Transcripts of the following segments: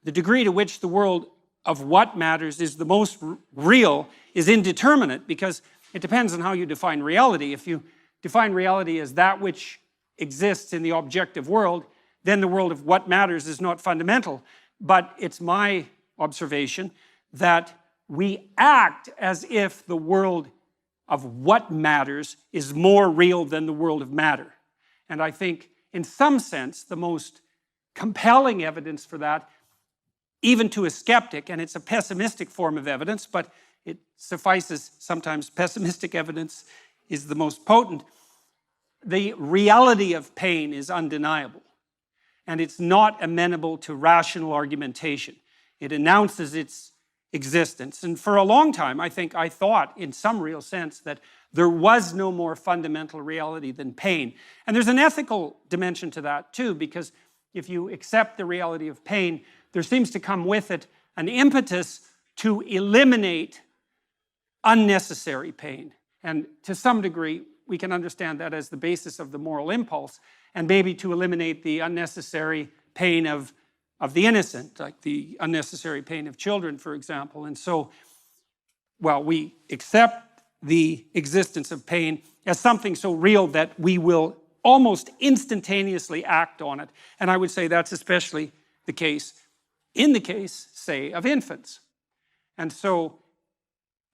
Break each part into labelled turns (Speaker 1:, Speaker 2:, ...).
Speaker 1: the degree to which the world of what matters is the most real is indeterminate, because it depends on how you define reality. If you define reality as that which exists in the objective world, then the world of what matters is not fundamental. But it's my observation that we act as if the world of what matters is more real than the world of matter. And I think, in some sense, the most compelling evidence for that, even to a skeptic, and it's a pessimistic form of evidence, but it suffices, sometimes pessimistic evidence is the most potent. The reality of pain is undeniable, and it's not amenable to rational argumentation. It announces its existence. And for a long time, I think I thought, in some real sense, that there was no more fundamental reality than pain. And there's an ethical dimension to that, too, because if you accept the reality of pain, there seems to come with it an impetus to eliminate unnecessary pain. And to some degree, we can understand that as the basis of the moral impulse, and maybe to eliminate the unnecessary pain of the innocent, like the unnecessary pain of children, for example. And so, well, we accept the existence of pain as something so real that we will almost instantaneously act on it. And I would say that's especially the case in the case, say, of infants. And so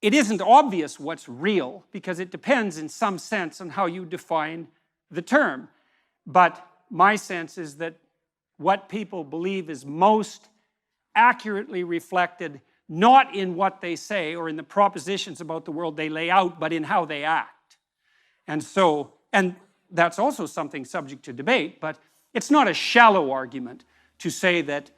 Speaker 1: it isn't obvious what's real, because it depends in some sense on how you define the term. But my sense is that what people believe is most accurately reflected not in what they say or in the propositions about the world they lay out, but in how they act. And so, and that's also something subject to debate, but it's not a shallow argument to say that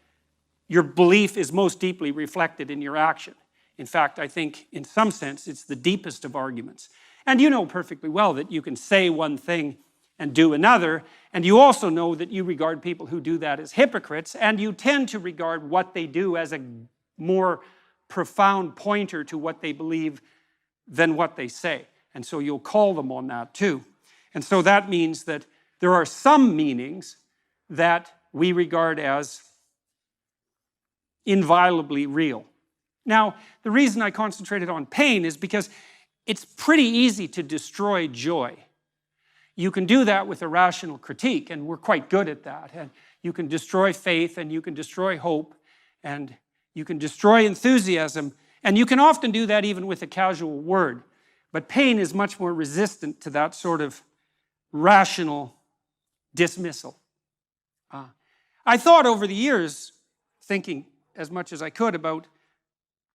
Speaker 1: your belief is most deeply reflected in your action. In fact, I think in some sense it's the deepest of arguments. And you know perfectly well that you can say one thing and do another, and you also know that you regard people who do that as hypocrites, and you tend to regard what they do as a more profound pointer to what they believe than what they say. And so you'll call them on that too. And so that means that there are some meanings that we regard as inviolably real. Now, the reason I concentrated on pain is because it's pretty easy to destroy joy. You can do that with a rational critique, and we're quite good at that. And you can destroy faith, and you can destroy hope, and you can destroy enthusiasm, and you can often do that even with a casual word. But pain is much more resistant to that sort of rational dismissal. I thought over the years, thinking as much as I could about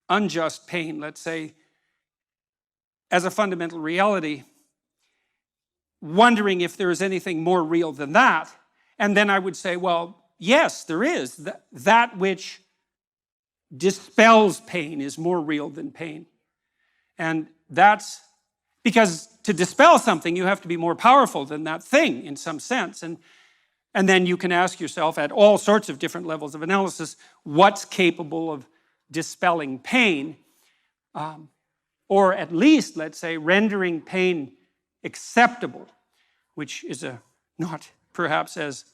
Speaker 1: unjust pain, let's say, as a fundamental reality, wondering if there is anything more real than that. And then I would say, well, yes, there is. That which dispels pain is more real than pain. And that's because to dispel something, you have to be more powerful than that thing in some sense. And then you can ask yourself at all sorts of different levels of analysis, what's capable of dispelling pain, or at least, let's say, rendering pain acceptable, which is not perhaps as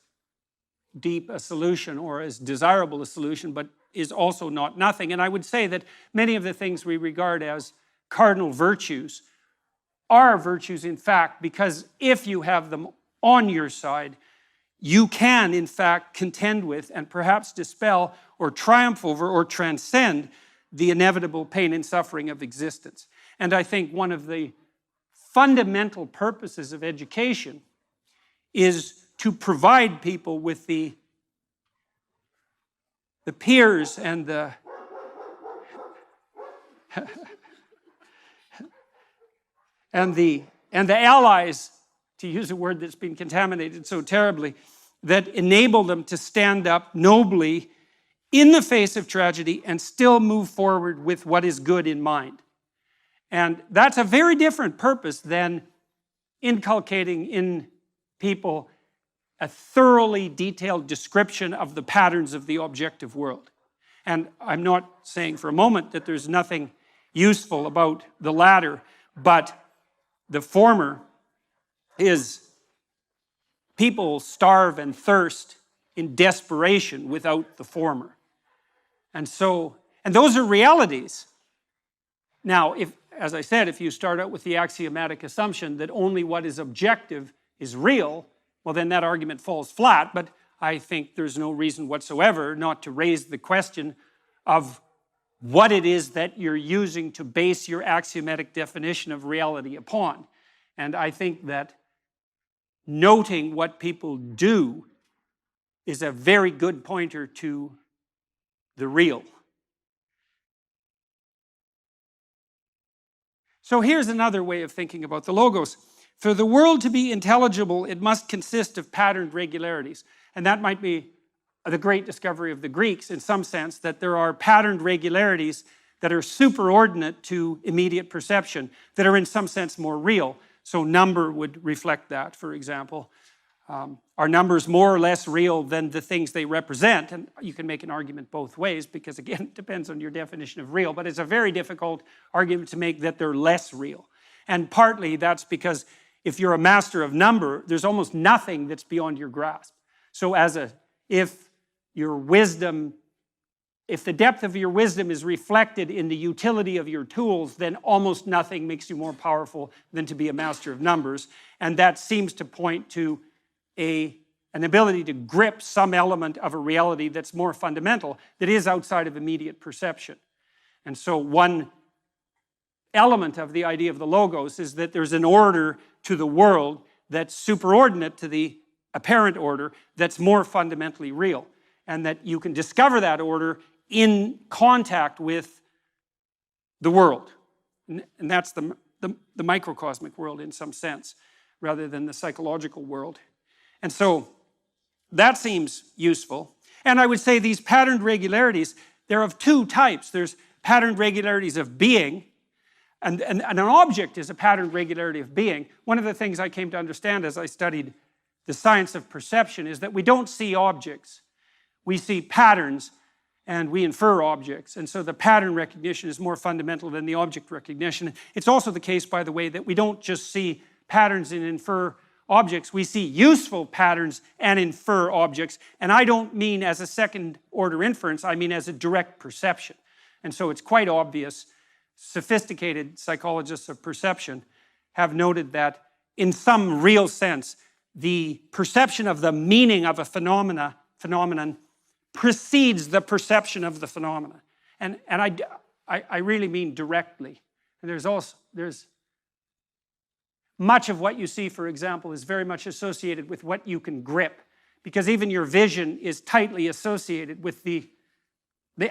Speaker 1: deep a solution or as desirable a solution, but is also not nothing. And I would say that many of the things we regard as cardinal virtues are virtues, in fact, because if you have them on your side, you can, in fact, contend with and perhaps dispel or triumph over or transcend the inevitable pain and suffering of existence. And I think one of the fundamental purposes of education is to provide people with the peers and the and the allies, to use a word that's been contaminated so terribly, that enable them to stand up nobly in the face of tragedy and still move forward with what is good in mind. And that's a very different purpose than inculcating in people a thoroughly detailed description of the patterns of the objective world. And I'm not saying for a moment that there's nothing useful about the latter, but the former is people starve and thirst in desperation without the former. And those are realities. Now, as I said, if you start out with the axiomatic assumption that only what is objective is real, well, then that argument falls flat. But I think there's no reason whatsoever not to raise the question of what it is that you're using to base your axiomatic definition of reality upon. And I think that noting what people do is a very good pointer to the real. So here's another way of thinking about the logos. For the world to be intelligible, it must consist of patterned regularities. And that might be the great discovery of the Greeks in some sense, that there are patterned regularities that are superordinate to immediate perception, that are in some sense more real. So number would reflect that, for example. Are numbers more or less real than the things they represent? And you can make an argument both ways because, again, it depends on your definition of real, but it's a very difficult argument to make that they're less real. And partly that's because if you're a master of number, there's almost nothing that's beyond your grasp. So if the depth of your wisdom is reflected in the utility of your tools, then almost nothing makes you more powerful than to be a master of numbers. And that seems to point to an ability to grip some element of a reality that's more fundamental, that is outside of immediate perception. And so one element of the idea of the logos is that there's an order to the world that's superordinate to the apparent order that's more fundamentally real, and that you can discover that order in contact with the world. And that's the microcosmic world in some sense, rather than the psychological world. And so that seems useful. And I would say these patterned regularities, they're of two types. There's patterned regularities of being, and an object is a patterned regularity of being. One of the things I came to understand as I studied the science of perception is that we don't see objects. We see patterns and we infer objects. And so the pattern recognition is more fundamental than the object recognition. It's also the case, by the way, that we don't just see patterns and infer objects. We see useful patterns and infer objects. And I don't mean as a second order inference, I mean as a direct perception. And so it's quite obvious. Sophisticated psychologists of perception have noted that in some real sense, the perception of the meaning of a phenomenon precedes the perception of the phenomena. And I really mean directly. And there's much of what you see, for example, is very much associated with what you can grip, because even your vision is tightly associated with the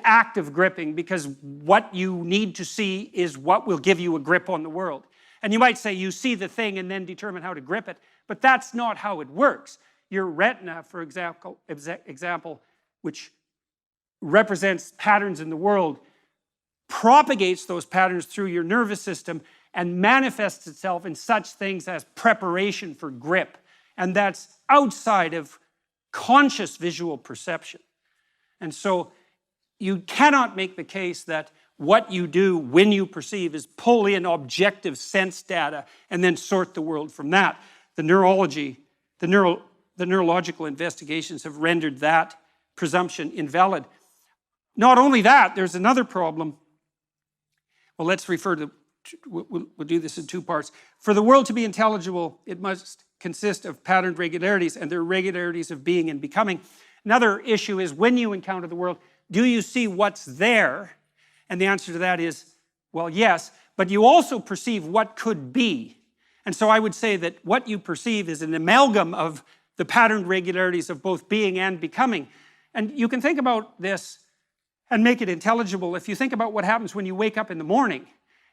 Speaker 1: act of gripping, because what you need to see is what will give you a grip on the world. And you might say you see the thing and then determine how to grip it, but that's not how it works. Your retina, for example, which represents patterns in the world, propagates those patterns through your nervous system and manifests itself in such things as preparation for grip. And that's outside of conscious visual perception. And so you cannot make the case that what you do when you perceive is pull in objective sense data and then sort the world from that. The neurological investigations have rendered that presumption invalid. Not only that, there's another problem. Well, let's refer to, we'll do this in two parts. For the world to be intelligible, it must consist of patterned regularities, and they're regularities of being and becoming. Another issue is when you encounter the world, do you see what's there? And the answer to that is, well, yes, but you also perceive what could be. And so I would say that what you perceive is an amalgam of the patterned regularities of both being and becoming. And you can think about this and make it intelligible. If you think about what happens when you wake up in the morning,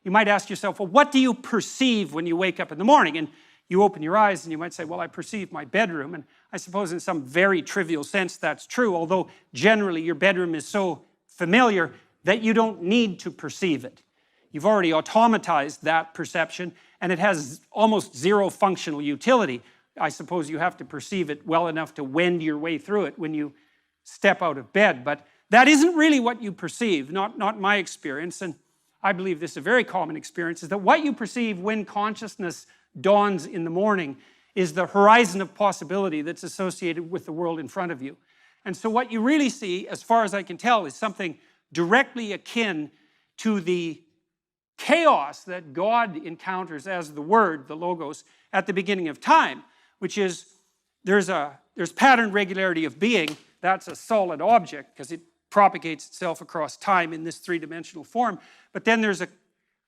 Speaker 1: you might ask yourself, well, what do you perceive when you wake up in the morning? And you open your eyes and you might say, well, I perceive my bedroom. And I suppose in some very trivial sense that's true, although generally your bedroom is so familiar that you don't need to perceive it. You've already automatized that perception, and it has almost zero functional utility. I suppose you have to perceive it well enough to wend your way through it when you step out of bed. But that isn't really what you perceive, not my experience, and I believe this is a very common experience, is that what you perceive when consciousness dawns in the morning is the horizon of possibility that's associated with the world in front of you. And so what you really see, as far as I can tell, is something directly akin to the chaos that God encounters as the Word, the Logos, at the beginning of time, which is there's pattern regularity of being. That's a solid object because it propagates itself across time in this three-dimensional form. But then there's a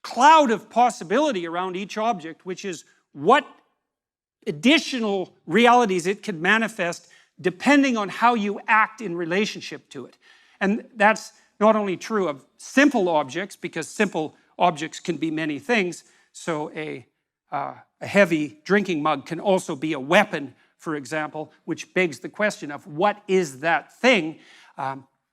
Speaker 1: cloud of possibility around each object, which is what additional realities it can manifest depending on how you act in relationship to it. And that's not only true of simple objects, because simple objects can be many things. So a heavy drinking mug can also be a weapon, for example, which begs the question of what is that thing?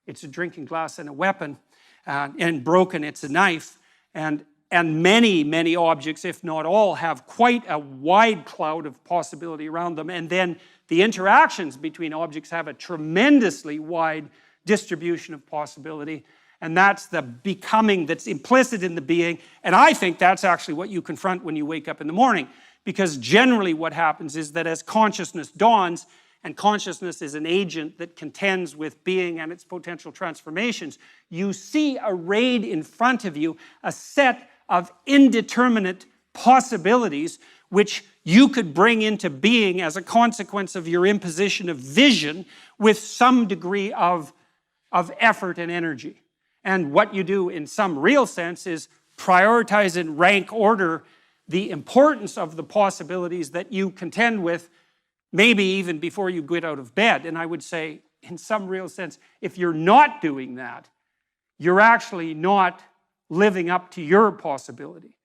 Speaker 1: It's a drinking glass and a weapon, and broken, it's a knife. And many, many objects, if not all, have quite a wide cloud of possibility around them. And then the interactions between objects have a tremendously wide distribution of possibility. And that's the becoming that's implicit in the being. And I think that's actually what you confront when you wake up in the morning. Because generally what happens is that as consciousness dawns, and consciousness is an agent that contends with being and its potential transformations, you see arrayed in front of you a set of indeterminate possibilities which you could bring into being as a consequence of your imposition of vision with some degree of effort and energy. And what you do in some real sense is prioritize and rank order the importance of the possibilities that you contend with, maybe even before you get out of bed. And I would say, in some real sense, if you're not doing that, you're actually not living up to your possibility.